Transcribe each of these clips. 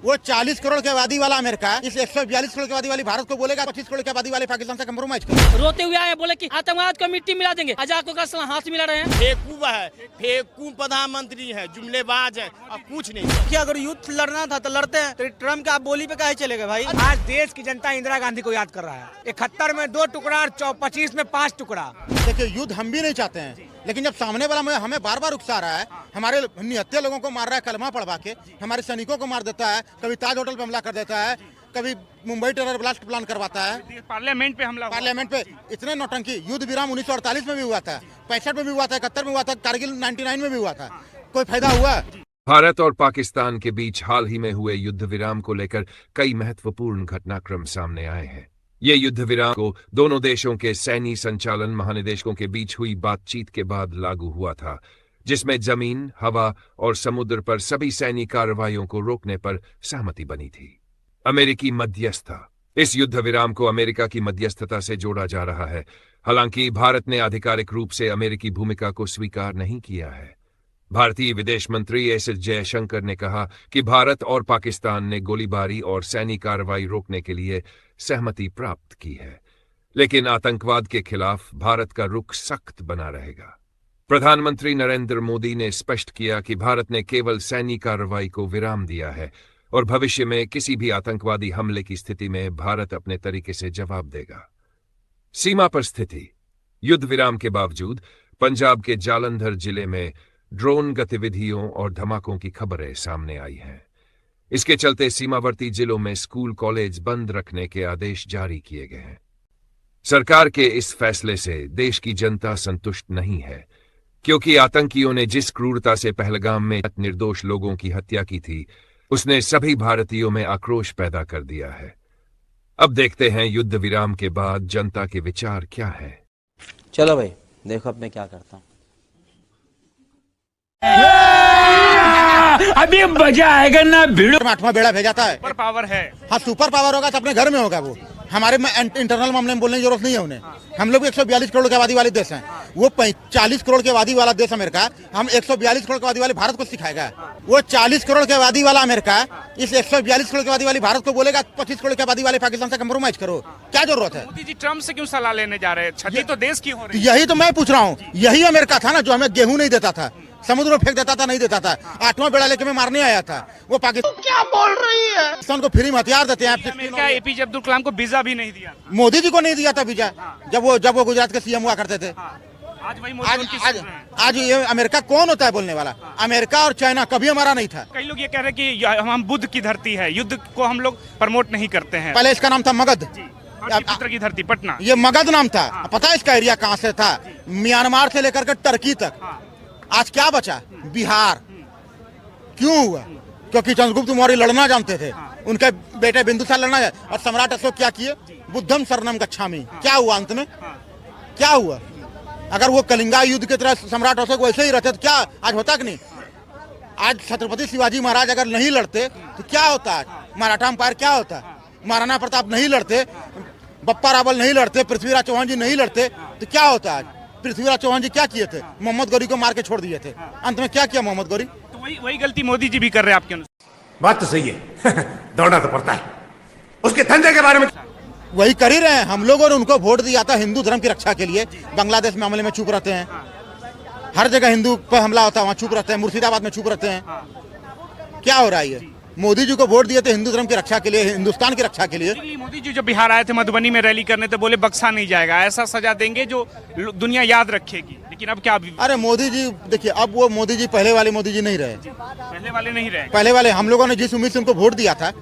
वो 40 करोड़ की आबादी वाला अमेरिका इस 142 करोड़ की आबादी वाली भारत को बोलेगा 25 करोड़ की आबादी वाले पाकिस्तान से कंप्रोमाइज करो। रोते हुए आए बोले कि आतंकवाद को मिट्टी मिला देंगे, अजाको का हाथ मिला रहे हैं। फेंकू है, फेंकू प्रधानमंत्री है, जुमलेबाज है, अब कुछ नहीं। कि अगर युद्ध लड़ना था तो लड़ते हैं, तो ट्रम्प के आप बोली पे काहे चले गए भाई? आज देश की जनता इंदिरा गांधी को याद कर रहा है। 71 में 2 टुकड़ा और 25 में 5 टुकड़ा। देखिए युद्ध हम भी नहीं चाहते हैं, लेकिन जब सामने वाला हमें बार बार उकसा रहा है, हमारे निहत्थे लोगों को मार रहा है कलमा पढ़वा के, हमारे सैनिकों को मार देता है, कभी ताज होटल पे हमला कर देता है, कभी मुंबई टेरर ब्लास्ट प्लान करवाता है, पार्लियामेंट पे हमला, पार्लियामेंट पे इतने नौटंकी। युद्ध विराम 1948 में भी हुआ था, 65 में भी हुआ था, 71 में हुआ था, कारगिल 99 में भी हुआ था। कोई फायदा हुआ? भारत और पाकिस्तान के बीच हाल ही में हुए युद्ध विराम को लेकर कई महत्वपूर्ण घटनाक्रम सामने आए हैं। ये युद्ध विराम को दोनों देशों के सैन्य संचालन महानिदेशकों के बीच हुई बातचीत के बाद लागू हुआ था, जिसमें जमीन, हवा और समुद्र पर सभी सैन्य कार्रवाइयों को रोकने पर सहमति बनी थी। अमेरिकी मध्यस्थता। इस युद्ध विराम को अमेरिका की मध्यस्थता से जोड़ा जा रहा है, हालांकि भारत ने आधिकारिक रूप से अमेरिकी भूमिका को स्वीकार नहीं किया है। भारतीय विदेश मंत्री एस जयशंकर ने कहा कि भारत और पाकिस्तान ने गोलीबारी और सैन्य कार्रवाई रोकने के लिए सहमति प्राप्त की है, लेकिन आतंकवाद के खिलाफ भारत का रुख सख्त बना रहेगा। प्रधानमंत्री नरेंद्र मोदी ने स्पष्ट किया कि भारत ने केवल सैन्य कार्रवाई को विराम दिया है और भविष्य में किसी भी आतंकवादी हमले की स्थिति में भारत अपने तरीके से जवाब देगा। सीमा पर स्थिति। युद्ध विराम के बावजूद पंजाब के जालंधर जिले में ड्रोन गतिविधियों और धमाकों की खबरें सामने आई हैं। इसके चलते सीमावर्ती जिलों में स्कूल कॉलेज बंद रखने के आदेश जारी किए गए हैं। सरकार के इस फैसले से देश की जनता संतुष्ट नहीं है, क्योंकि आतंकियों ने जिस क्रूरता से पहलगाम में निर्दोष लोगों की हत्या की थी, उसने सभी भारतीयों में आक्रोश पैदा कर दिया है। अब देखते हैं युद्ध विराम के बाद जनता के विचार क्या है। चलो भाई देखो अब मैं क्या करता हूँ। अभी मजा आएगा ना। भिड़ो 8वां बेड़ा भेजा था। सुपर पावर है। हाँ सुपर पावर होगा तो अपने घर में होगा वो। हमारे में इंटरनल मामले में बोलने की जरूरत नहीं है उन्हें। हम लोग 142 करोड़ की आबादी वाले देश हैं, वो 40 करोड़ की आबादी वाला देश अमेरिका हम 142 करोड़ की आबादी वाले भारत को सिखाएगा। वो 40 करोड़ की आबादी वाला अमेरिका इस 142 करोड़ की आबादी वाली भारत को बोलेगा 25 करोड़ की आबादी वाले पाकिस्तान से कंप्रोमाइज करो। क्या जरूरत है? मोदी जी ट्रम्प से क्यों सलाह लेने जा रहे हैं? क्षति तो देश की हो रही है। यही तो मैं पूछ रहा हूँ। यही अमेरिका था ना जो हमें गेहूं नहीं देता था, समुद्र में फेंक देता था, नहीं देता था। 8वां बेड़ा लेके मैं मारने आया था। वो पाकिस्तान क्या बोल रही है? पाकिस्तान को फ्री में हथियार देते हैं। अमेरिका एपीजे अब्दुल कलाम को वीजा भी नहीं दिया। मोदी जी को नहीं दिया था वीजा जब वो गुजरात के सीएम हुआ करते थे। आज वही मोदी आज ये अमेरिका कौन होता है बोलने वाला? अमेरिका और चाइना कभी हमारा नहीं था। कई लोग ये कह रहे हैं कि हम बुद्ध की धरती है, युद्ध को हम लोग प्रमोट नहीं करते हैं। पहले इसका नाम था मगध, पुत्र की धरती पटना, ये मगध नाम था। पता है इसका एरिया कहाँ से था? म्यांमार से लेकर के टर्की तक। आज क्या बचा? बिहार। क्यों हुआ? क्योंकि चंद्रगुप्त मौर्य लड़ना जानते थे, उनके बेटे बिंदुसार लड़ना। और सम्राट अशोक क्या किए? बुद्धम शरणम गच्छामि। क्या हुआ अंत में? क्या हुआ? अगर वो कलिंगा युद्ध की तरह सम्राट अशोक वैसे ही रहते तो क्या आज होता कि नहीं? आज छत्रपति शिवाजी महाराज अगर नहीं लड़ते तो क्या होता? आज मराठा अंपायर क्या होता? महाराणा प्रताप नहीं लड़ते, बप्पा रावल नहीं लड़ते, पृथ्वीराज चौहान जी नहीं लड़ते तो क्या होता? आज पृथ्वीराज चौहान जी क्या किए थे? मोहम्मद गौरी को मार के छोड़ दिए थे। अंत में क्या किया मोहम्मद गौरी? तो वही गलती मोदी जी भी कर रहे हैं आपके अनुसार? बात तो सही है। दौड़ना तो पड़ता है। उसके धंधे के बारे में वही कर ही रहे हैं। हम लोगों ने उनको वोट दिया था हिंदू धर्म की रक्षा के लिए। बांग्लादेश मामले में चुप रहते हैं, हर जगह हिंदू पर हमला होता है वहाँ चुप रहते हैं, मुर्शिदाबाद में चुप रहते हैं। क्या हो रहा है? ये मोदी जी को वोट दिए थे हिंदू धर्म की रक्षा के लिए, हिंदुस्तान की रक्षा के लिए। मोदी जी जब बिहार आए थे मधुबनी में रैली करने तो बोले बख्शा नहीं जाएगा, ऐसा सजा देंगे जो दुनिया याद रखेगी। लेकिन अब क्या? अरे मोदी जी देखिए, अब वो मोदी जी पहले वाले मोदी जी नहीं रहे। पहले वाले नहीं रहे। पहले वाले हम लोगों ने जिस उम्मीद से उनको वोट दिया था,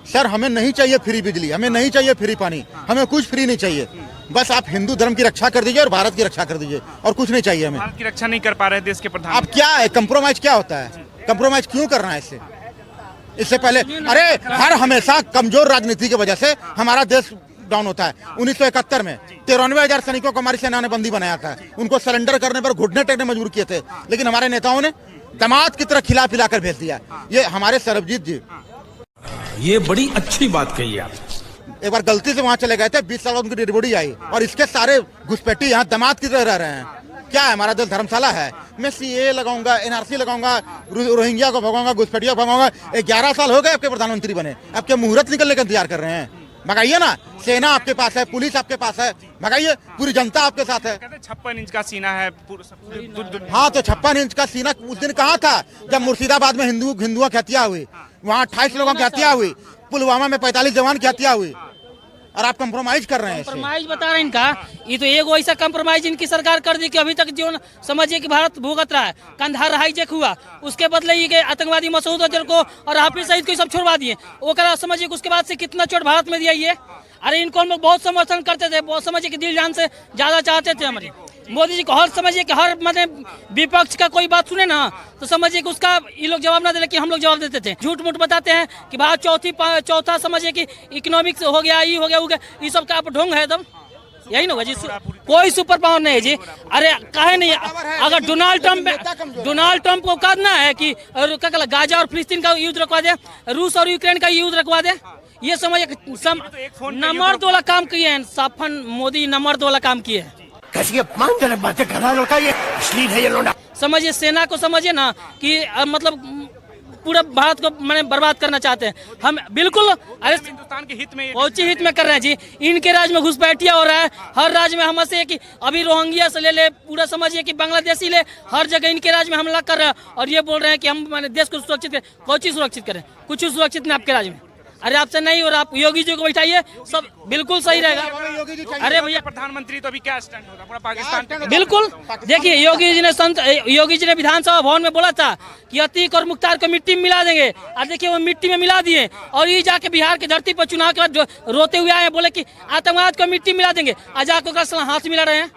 सर हमें नहीं चाहिए फ्री बिजली, हमें नहीं चाहिए फ्री पानी, हमें कुछ फ्री नहीं चाहिए। बस आप हिंदू धर्म की रक्षा कर दीजिए और भारत की रक्षा कर दीजिए, और कुछ नहीं चाहिए हमें। भारत की रक्षा नहीं कर पा रहे देश के प्रधान। अब क्या है? कंप्रोमाइज क्या होता है? कंप्रोमाइज क्यों करना है इससे? इससे पहले अरे हर हमेशा कमजोर राजनीति की वजह से हमारा देश डाउन होता है। 1971 में 93,000 सैनिकों को हमारी सेना ने बंदी बनाया था। उनको सरेंडर करने पर घुटने टेकने मजबूर किए थे, लेकिन हमारे नेताओं ने दामाद की तरह खिला पिला कर भेज दिया। ये हमारे सरबजीत जी, ये बड़ी अच्छी बात कही आप। एक बार गलती से वहाँ चले गए थे, 20 साल बाद उनकी डेड बॉडी आई, और इसके सारे घुसपैठी यहाँ दामाद की तरह रह रहे हैं। क्या है हमारा दिल धर्मशाला है? मैं सीए लगाऊंगा, एनआरसी लगाऊंगा, रोहिंग्या को भगाऊंगा, घुसपैठिया को भगाऊंगा। 11 साल हो गए आपके प्रधानमंत्री बने, आपके मुहूर्त निकलने का इंतजार कर रहे हैं। भगाइए ना, सेना आपके पास है, पुलिस आपके पास है, भगाइए, पूरी जनता आपके साथ है। 56 इंच का सीना है। हाँ तो 56 इंच का सीना उस दिन कहाँ था जब मुर्शिदाबाद में हिंदुओं की हत्या हुई, वहाँ 28 लोगों की हत्या हुई, पुलवामा में 45 जवान की हत्या हुई, और आप कंप्रोमाइज कर रहे हैं। कंप्रोमाइज बता रहे हैं इनका, ये तो एक ऐसा कंप्रोमाइज इनकी सरकार कर दी कि अभी तक जो समझिए कि भारत भुगत रहा है। कंधार हाईजैक हुआ, उसके बदले ये आतंकवादी मसूद अजहर को और हाफिज सईद को सब छोड़वा दिए। वो करा समझिए उसके बाद से कितना चोट भारत में दिया ये। अरे इनको हम लोग बहुत समर्थन करते थे, बहुत समझिए कि दिल जान से ज्यादा चाहते थे हमारे मोदी जी को। हर समझिए कि हर मतलब विपक्ष का कोई बात सुने ना तो समझिए कि उसका ये लोग जवाब ना दे, लेकिन हम लोग जवाब देते थे। झूठ मूठ बताते हैं कि भारत चौथा समझिए कि इकोनॉमिक्स हो गया, ये हो गया, ये सब का ढोंग है एकदम। यही ना होगा जी, कोई सुपर पावर नहीं है जी। अरे काहे नहीं, अगर डोनाल्ड ट्रम्प को कहना है कि गाजा और फिलिस्तीन का युद्ध रखवा दे, रूस और यूक्रेन का युद्ध रखवा दे, ये समझिए नमर्द वाला काम किए हैं। साफन मोदी नमर्द वाला काम किए हैं। कैसी अपमानजनक बातें कर रहा है लड़का, ये अश्लील है ये लोडा। समझिए सेना को समझिए ना कि मतलब पूरा भारत को मैंने बर्बाद करना चाहते हैं हम। बिल्कुल अरे हिंदुस्तान के हित में, पहुंचे हित में कर रहे हैं जी। इनके राज्य में घुसपैठिया हो रहा है, हर राज्य में हमसे कि अभी रोहिंग्या से ले पूरा समझिए कि बांग्लादेशी ले, हर जगह इनके राज्य में हमला कर रहे हैं। और ये बोल रहे हैं कि हम मैंने देश को सुरक्षित करें। कौन चीज सुरक्षित करें? कुछ सुरक्षित नहीं आपके राज्य में। अरे आपसे नहीं, और आप योगी जी को बैठाइए, सब बिल्कुल सही रहेगा। अरे भैया प्रधानमंत्री तो अभी क्या स्टैंड होगा पूरा पाकिस्तान? बिल्कुल देखिए, योगी जी ने विधानसभा भवन में बोला था कि अतीक और मुख्तार को मिट्टी में मिला देंगे, और देखिए वो मिट्टी में मिला दिए। और ये जाके बिहार की धरती पर चुनाव के बाद रोते हुए आए, बोले कि आतंकवाद को मिट्टी मिला देंगे। आज आपको हाथ मिला रहे हैं,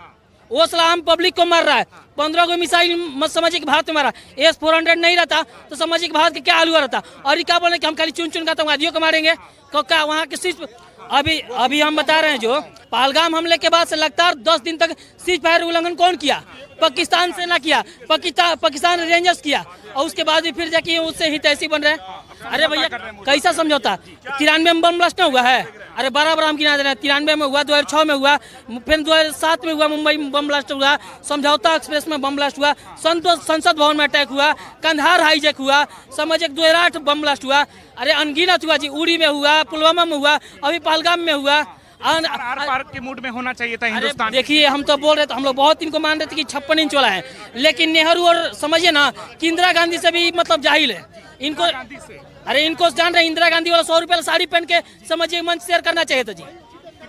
वो सलाम पब्लिक को मार रहा है। 15 को मिसाइल मत समझिए कि भारत में मारा। S-400 नहीं रहता तो समझिए कि भारत के क्या हाल हुआ रहता। और ये क्या बोले कि हम खाली चुन चुन का आतंकवादियों को मारेंगे। क्या वहाँ के सीज अभी हम बता रहे हैं, जो पहलगाम हमले के बाद से लगातार 10 दिन तक सीज फायर उल्लंघन कौन किया? पाकिस्तान सेना किया, पाकिस्तान रेंजर्स किया, और उसके बाद भी फिर जाके उससे हितैषी बन रहे हैं। अरे भैया कैसा समझौता? 93 में बम ब्लास्ट नहीं हुआ है? अरे बराबर हम गिना दे रहे हैं। 93 में हुआ, 2006 में हुआ, फिर 2007 में हुआ, मुंबई में बम ब्लास्ट हुआ, समझौता एक्सप्रेस में बम ब्लास्ट हुआ, संसद भवन में अटैक हुआ, कंधार हाईजैक हुआ, समझिए 2008 बम ब्लास्ट हुआ। अरे अनगिनत हुआ जी, उड़ी में हुआ, पुलवामा में हुआ, अभी पहलगाम में हुआ। आर के मूड में होना चाहिए था हिंदुस्तान। देखिए हम तो बोल रहे थे, हम लोग बहुत इनको मान रहे थे कि 56 इंच वाला है, लेकिन नेहरू और समझिए ना कि इंदिरा गांधी से भी मतलब जाहिल है इनको। अरे इनको जान रहे, इंदिरा गांधी वाला 100 रुपये साड़ी पहन के समझिए मंच शेयर करना चाहिए था जी।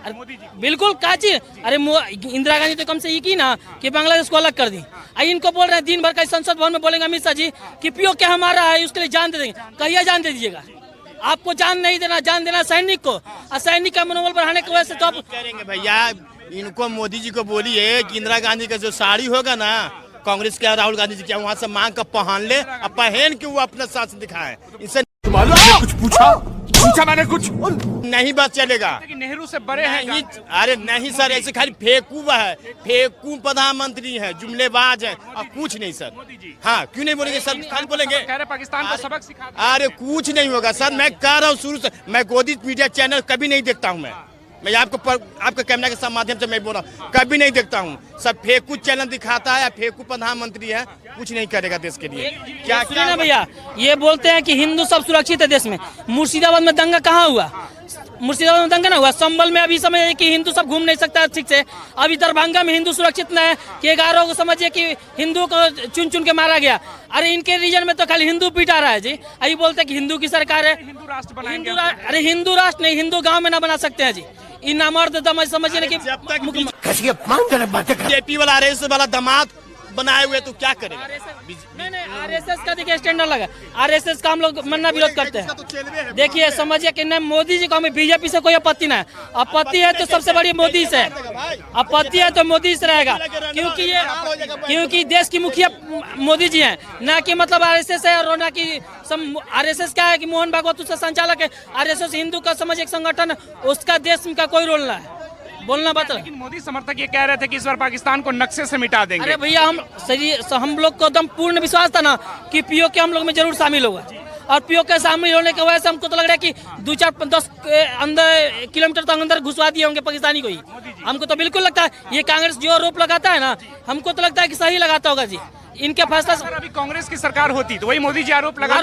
मोदी जी बिल्कुल काची। अरे इंदिरा गांधी तो कम से ये की ना कि बांग्लादेश को अलग कर दी। इनको बोल रहे हैं दिन भर का संसद भवन में बोलेंगे अमित शाह जी कि पीओ क्या हमारा है, उसके लिए जान दे देंगे। कहिए जान दे दीजिएगा। आपको जान नहीं देना, जान देना सैनिक को, और सैनिक का मनोबल बढ़ाने की वजह से तो आप करेंगे भैया। इनको मोदी जी को बोलिए कि इंदिरा गांधी का जो साड़ी होगा ना, कांग्रेस के राहुल गांधी जी के वहाँ से मांग कर पहन ले, और पहन के वो अपना शासन दिखाए। इनसे कुछ पूछा मैंने कुछ नहीं बात चलेगा। नेहरू से बड़े हैं। अरे नहीं सर, ऐसे खाली फेंकू है, फेंकू प्रधानमंत्री है, जुमलेबाज है, और कुछ नहीं सर। हाँ क्यों नहीं बोलेंगे सर? खाली बोलेंगे कह रहे पाकिस्तान को सबक सिखा। अरे कुछ नहीं होगा सर, मैं कह रहा हूँ शुरू से। मैं गोदित मीडिया चैनल कभी नहीं देखता हूँ। मैं आपके कैमरा के माध्यम से मैं बोल रहा हूँ, कभी नहीं देखता हूँ। सब फेंकू चैनल दिखाता है, फेंकू प्रधानमंत्री है, कुछ नहीं करेगा देश के लिए। क्या सुनिए भैया, ये बोलते हैं कि हिंदू सब सुरक्षित है देश में। मुर्शिदाबाद में दंगा कहाँ हुआ? मुर्शिदाबाद में दंगा ना हुआ। संबल में अभी समझिए कि हिंदू सब घूम नहीं सकता ठीक से। अभी दरभंगा में हिंदू सुरक्षित न है कि 11 को समझिए कि हिंदू को चुन चुन के मारा गया। अरे इनके रीजन में तो खाली हिंदू पीटा रहा है जी। अभी बोलते हैं कि हिंदू की सरकार है, हिंदू राष्ट्र बनाएंगे। अरे हिंदू राष्ट्र नहीं, हिंदू गाँव में ना बना सकते हैं जी। इन मर्द समझिए कि जब तक कैसी अपमानजनक बातें जेपी वाला RSS वाला दामाद बनाए हुए तो क्या करेगा? नहीं आरएसएस का देखिए स्टैंडर्ड लगा। आरएसएस का हम लोग मन्ना विरोध करते हैं। देखिए समझिए कि न मोदी जी को, हमें बीजेपी से कोई आपत्ति ना है। आपत्ति है तो सबसे बड़ी मोदी से, आपत्ति है तो मोदी से रहेगा, क्योंकि देश की मुखिया मोदी जी हैं, ना कि मतलब आरएसएस है। और ना कि आरएसएस क्या है कि मोहन भागवत उसका संचालक है। आरएसएस हिंदू का समझिए एक संगठन, उसका देश का कोई रोल ना है। बोलना बात। लेकिन मोदी समर्थक ये कह रहे थे कि इस बार पाकिस्तान को नक्शे से मिटा देंगे। अरे भैया हम लोग को एकदम पूर्ण विश्वास था ना कि पीओके हम लोग में जरूर शामिल होगा, और पीओ के शामिल होने की वजह से हमको तो लग रहा है कि 2-4-10 अंदर किलोमीटर तक अंदर घुसवा दिए होंगे पाकिस्तानी को ही। हमको तो बिल्कुल लगता है ये कांग्रेस जो आरोप लगाता है ना, हमको तो लगता है कि सही लगाता होगा जी। इनके फैसला अगर अभी कांग्रेस की सरकार होती तो वही मोदी जी आरोप लगा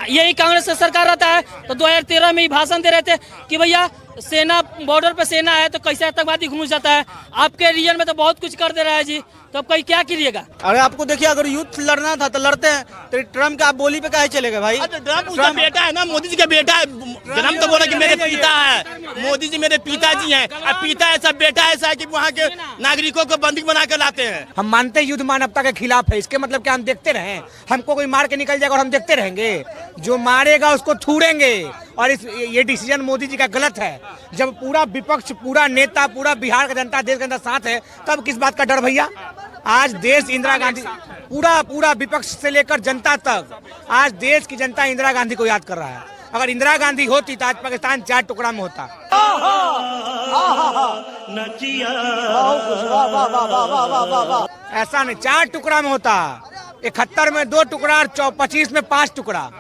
यही कांग्रेस की सरकार रहता है तो 2013 में ही भाषण दे रहे थे कि भैया सेना बॉर्डर पे सेना है तो कैसे आतंकवादी घुस जाता है। आपके रीजन में तो बहुत कुछ कर दे रहा है जी, तो अब कहीं क्या कीजिएगा। अरे आपको देखिए, अगर युद्ध लड़ना था तो लड़ते हैं, तो ट्रम्प का आप बोली पे काहे चलेगा भाई? ट्रम्प उसका बेटा है ना, मोदी जी का बेटा है। जन्म तो बोला कि मेरे पिता है, मोदी जी मेरे पिताजी हैं। अब पिता ऐसा बेटा ऐसा है कि वहाँ के नागरिकों को बंदी बना कर लाते हैं। हम मानते हैं युद्ध मानवता के खिलाफ है, इसके मतलब क्या हम देखते रहें? हमको कोई मार के निकल जाएगा और हम देखते रहेंगे? जो मारेगा उसको थूरेंगे। और ये डिसीजन मोदी जी का गलत है। जब पूरा विपक्ष, पूरा नेता, पूरा बिहार का जनता देश के अंदर साथ है, तब किस बात का डर भैया? आज देश इंदिरा गांधी, पूरा विपक्ष से लेकर जनता तक, आज देश की जनता इंदिरा गांधी को याद कर रहा है। अगर इंदिरा गांधी होती तो आज पाकिस्तान 4 टुकड़ा में होता। ऐसा नहीं, 4 टुकड़ा में होता। 71 में 2 टुकड़ा और 25 में 5 टुकड़ा।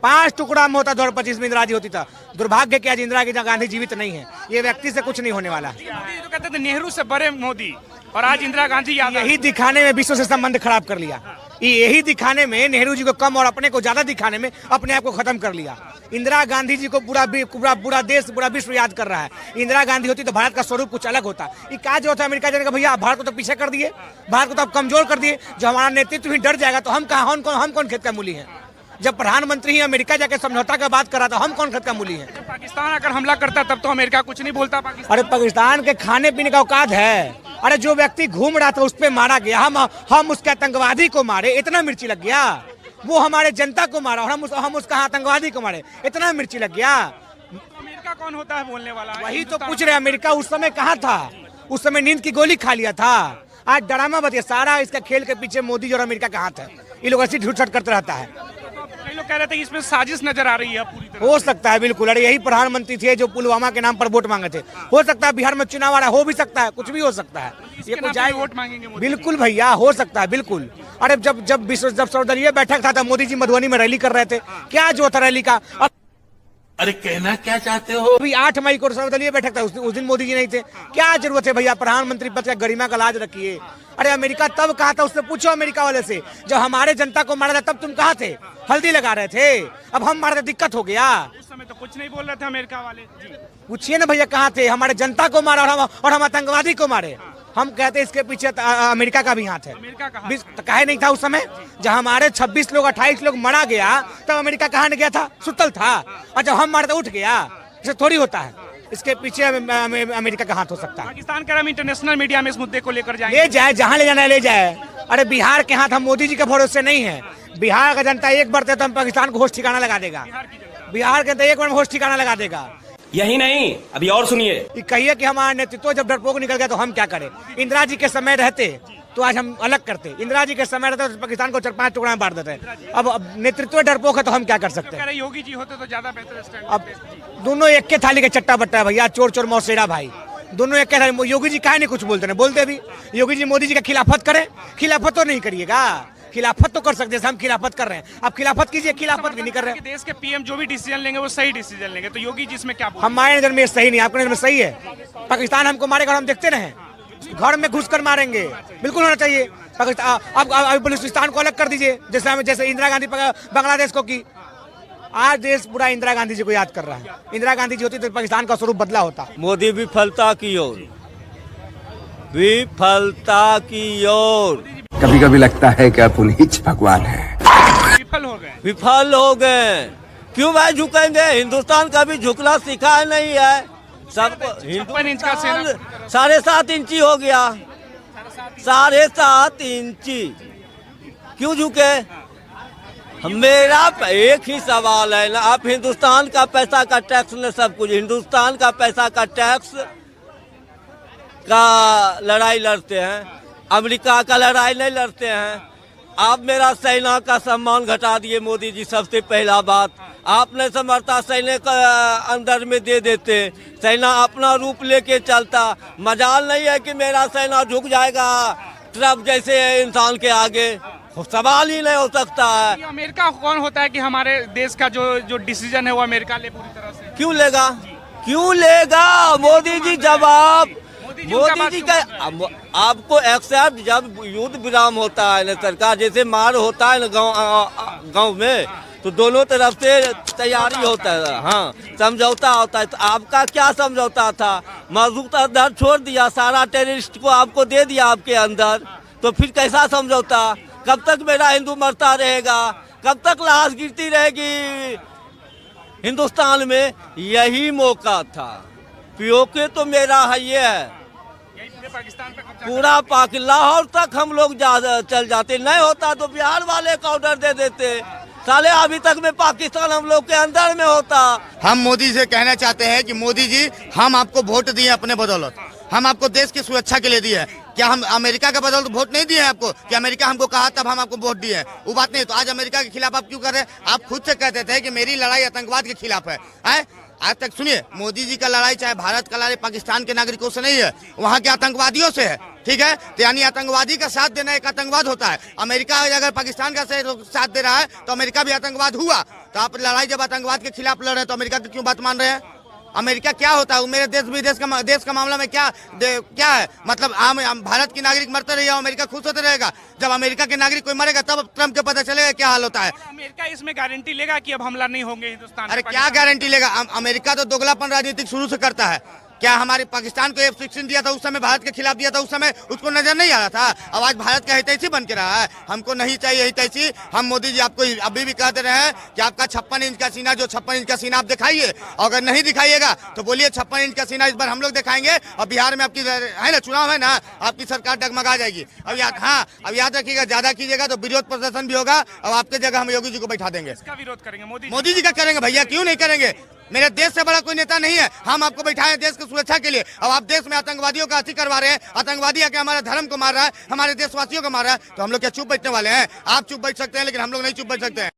5 टुकड़ा में होता 2025 में इंदिरा जी होती था। दुर्भाग्य कि आज इंदिरा गांधी जीवित नहीं है। ये व्यक्ति से कुछ नहीं होने वाला। मोदी तो कहते थे नेहरू से बड़े मोदी, और आज इंदिरा गांधी याद यही दिखाने में विश्व से संबंध खराब कर लिया। यही दिखाने में नेहरू जी को कम और अपने को ज्यादा दिखाने में अपने आप को खत्म कर लिया। इंदिरा गांधी जी को पूरा देश, पूरा विश्व याद कर रहा है। इंदिरा गांधी होती तो भारत का स्वरूप कुछ अलग होता। ये क्या जो होता है अमेरिका जाने का, भैया भारत को तो पीछे कर दिए, भारत को तो अब कमजोर कर दिए। जो हमारा नेतृत्व ही डर जाएगा तो हम कौन खेत का मूली है? जब प्रधानमंत्री ही अमेरिका जाके समझौता का बात कर रहा था, हम कौन खेत का मूली है? पाकिस्तान अगर हमला करता तब तो अमेरिका कुछ नहीं बोलता। अरे पाकिस्तान के खाने पीने का औकात है। अरे जो व्यक्ति घूम रहा था उस पे मारा गया, हम उसके आतंकवादी को मारे, इतना मिर्ची लग गया। वो हमारे जनता को मारा और हम उसका आतंकवादी को मारे, इतना मिर्ची लग गया। अमेरिका कौन होता है बोलने वाला? वही तो पूछ रहे, अमेरिका उस समय कहाँ था? उस समय नींद की गोली खा लिया था। आज ड्रामा बताइए, सारा इसका खेल के पीछे मोदी और अमेरिका का हाथ है। ये लोग ऐसी झूठ करते रहता है। कई लोग कह रहे थे कि इसमें साजिश नजर आ रही है पूरी तरह। हो सकता है, बिल्कुल। अरे यही प्रधानमंत्री थे जो पुलवामा के नाम पर वोट मांगे थे। हो सकता है बिहार में चुनाव आ रहा, हो भी सकता है, कुछ भी हो सकता है। ये कुछ जाए वोट मांगेंगे मोदी? बिल्कुल भैया, हो सकता है, बिल्कुल। अरे जब सर्वदलीय बैठक था मोदी जी मधुबनी में रैली कर रहे थे। क्या जो था रैली का? अरे कहना क्या चाहते हो? अभी 8 मई को सर्वदलीय बैठक था, उस दिन मोदी जी नहीं थे। क्या जरूरत है भैया? प्रधानमंत्री पद का गरिमा का लाज रखिए। अरे अमेरिका तब कहा था, उससे पूछो अमेरिका वाले से, जब हमारे जनता को मारा था तब तुम कहाँ थे? हल्दी लगा रहे थे। अब हम मारे, दिक्कत हो गया। उस समय तो कुछ नहीं बोल रहे थे अमेरिका वाले। पूछिए ना भैया, कहाँ थे? हमारे जनता को मारा और हम आतंकवादी को मारे। हम कहते इसके पीछे अमेरिका का भी हाथ है। अमेरिका का तो काहे नहीं था उस समय? जब हमारे 26 लोग 28 लोग मरा गया तब अमेरिका कहाँ गया था? सुतल था। और जब हम मारे तो उठ गया। इसे थोड़ी होता है। इसके पीछे अमेरिका का हाथ हो सकता है। पाकिस्तान कह रहा है इंटरनेशनल मीडिया में इस मुद्दे को लेकर जाएंगे। ले जाए, जहाँ ले जाना है ले जाए। अरे बिहार के हाथ हम मोदी जी के भरोसे नहीं है। बिहार का जनता एक बार तो हम पाकिस्तान को होश ठिकाना लगा देगा। बिहार के जनता एक बार होश ठिकाना लगा देगा। यही नहीं, अभी और सुनिए। कहिए कि हमारा नेतृत्व जब डरपोक निकल गया तो हम क्या करें? इंदिरा जी के समय रहते तो आज हम अलग करते। इंदिरा जी के समय रहते तो पाकिस्तान को 4-5 टुकड़ा में बांट देते। अब नेतृत्व डरपोक है तो हम क्या कर सकते हैं? योगी जी होते तो ज्यादा बेहतर स्टैंड। अब दोनों एक के थाली के चट्टा बट्टा है भैया, चोर चोर मौसेरा भाई, दोनों एक के थाली। योगी जी काहे नहीं कुछ बोलते? नहीं बोलते भी। योगी जी मोदी जी का खिलाफत करें? खिलाफत तो नहीं करिएगा। खिलाफत तो कर सकते हैं, हम खिलाफत कर रहे हैं। आप खिलाफत कीजिए, खिलाफत भी नहीं कर रहे हैं। देश के पीएम जो भी डिसीजन लेंगे वो सही डिसीजन लेंगे, तो योगी जी इसमें क्या बोल? हमारे नजर में सही नहीं, आपके नजर में सही है। पाकिस्तान हमको मारेगा और हम देखते रहे, घर में घुसकर मारेंगे। बिल्कुल होना चाहिए। पाकिस्तान अब बलूचिस्तान को अलग कर दीजिए, जैसे इंदिरा गांधी बांग्लादेश को की। आज देश पूरा इंदिरा गांधी जी को याद कर रहा है। इंदिरा गांधी जी होती तो पाकिस्तान का स्वरूप बदला होता। मोदी विफलता की ओर, विफलता की ओर। कभी कभी लगता है कि आप उन्हीं भगवान है। विफल हो गए। क्यों भाई झुकेंगे? हिंदुस्तान का भी झुकना सिखा नहीं है सबको। 7.5 इंची हो गया, 7.5 इंची। क्यों झुके? मेरा एक ही सवाल है ना, आप हिंदुस्तान का पैसा का टैक्स ने सब कुछ, हिंदुस्तान का पैसा का टैक्स का लड़ाई लड़ते हैं, अमेरिका का लड़ाई नहीं लड़ते हैं। आप मेरा सेना का सम्मान घटा दिए मोदी जी। सबसे पहला बात, आपने समर्था सैनिक अंदर में दे देते, सेना अपना रूप लेके चलता। मजाल नहीं है कि मेरा सेना झुक जाएगा ट्रम्प जैसे इंसान के आगे। सवाल ही नहीं हो सकता है। ये अमेरिका कौन होता है कि हमारे देश का जो डिसीजन है वो अमेरिका ले पूरी तरह से? क्यों लेगा, क्यों लेगा? मोदी जी जवाब, मोदी जी का आपको एक्सेप्ट जब युद्ध विराम होता है ना सरकार, जैसे मार होता है ना गांव में, तो दोनों तरफ से तैयारी होता है, हाँ समझौता होता है। तो आपका क्या समझौता था? मजबूत अंदर छोड़ दिया, सारा टेररिस्ट को आपको दे दिया आपके अंदर, तो फिर कैसा समझौता? कब तक मेरा हिंदू मरता रहेगा, कब तक लाश गिरती रहेगी हिंदुस्तान में? यही मौका था। पीओके तो मेरा है, ये है पूरा पाकिस्तान, लाहौर तक हम लोग चल जाते, नहीं होता तो बिहार वाले का ऑर्डर दे देते। साले अभी तक में पाकिस्तान हम लोग के अंदर में होता। हम मोदी से कहना चाहते हैं कि मोदी जी, हम आपको वोट दिए अपने बदौलत, हम आपको देश की सुरक्षा के लिए दिए हैं। क्या हम अमेरिका के बदौलत वोट नहीं दिए हैं आपको? कि अमेरिका हमको कहा तब हम आपको वोट दिए हैं? वो बात नहीं। तो आज अमेरिका के खिलाफ आप क्यों कर रहे हैं? आप खुद से कहते थे कि मेरी लड़ाई आतंकवाद के खिलाफ है। आज तक सुनिए, मोदी जी का लड़ाई चाहे भारत का लड़ाई पाकिस्तान के नागरिकों से नहीं है, वहाँ के आतंकवादियों से है, ठीक है? तो यानी आतंकवादी का साथ देना एक आतंकवाद होता है। अमेरिका अगर पाकिस्तान का साथ दे रहा है तो अमेरिका भी आतंकवाद हुआ। तो आप लड़ाई जब आतंकवाद के खिलाफ लड़ रहे हैं तो अमेरिका की क्यों बात मान रहे हैं? अमेरिका क्या होता है? मेरे देश विदेश का देश का मामला में क्या है? मतलब आम भारत की नागरिक मरते रहिए, अमेरिका खुश होते रहेगा। जब अमेरिका के नागरिक कोई मरेगा तब ट्रम्प के पता चलेगा क्या हाल होता है। अमेरिका इसमें गारंटी लेगा कि अब हमला नहीं होंगे हिंदुस्तान? अरे क्या गारंटी लेगा? अमेरिका तो दोगलापन राजनीतिक शुरू से करता है। क्या हमारे पाकिस्तान को F-16 दिया था उस समय, भारत के खिलाफ दिया था उस समय, उसको नजर नहीं आ रहा था? अब आज भारत का हितैषी बन के रहा है। हमको नहीं चाहिए हितैषी। हम मोदी जी आपको अभी भी कहते रहे हैं कि आपका 56 इंच का सीना, जो 56 इंच का सीना आप दिखाइए, अगर नहीं दिखाइएगा तो बोलिए 56 इंच का सीना इस बार हम लोग दिखाएंगे और बिहार में आपकी है ना, चुनाव है ना, आपकी सरकार डगमगा जाएगी। अब याद रखिएगा, ज्यादा कीजिएगा तो विरोध प्रदर्शन भी होगा। अब आपके जगह हम योगी जी को बैठा देंगे। इसका विरोध करेंगे मोदी जी का करेंगे भैया, क्यों नहीं करेंगे? मेरे देश से बड़ा कोई नेता नहीं है। हम आपको बैठाए हैं देश की सुरक्षा के लिए। अब आप देश में आतंकवादियों का अति करवा रहे हैं, आतंकवादी आके हमारे धर्म को मार रहा है, हमारे देशवासियों को मार रहा है, तो हम लोग क्या चुप बैठने वाले हैं? आप चुप बैठ सकते हैं लेकिन हम लोग नहीं चुप बैठ सकते हैं।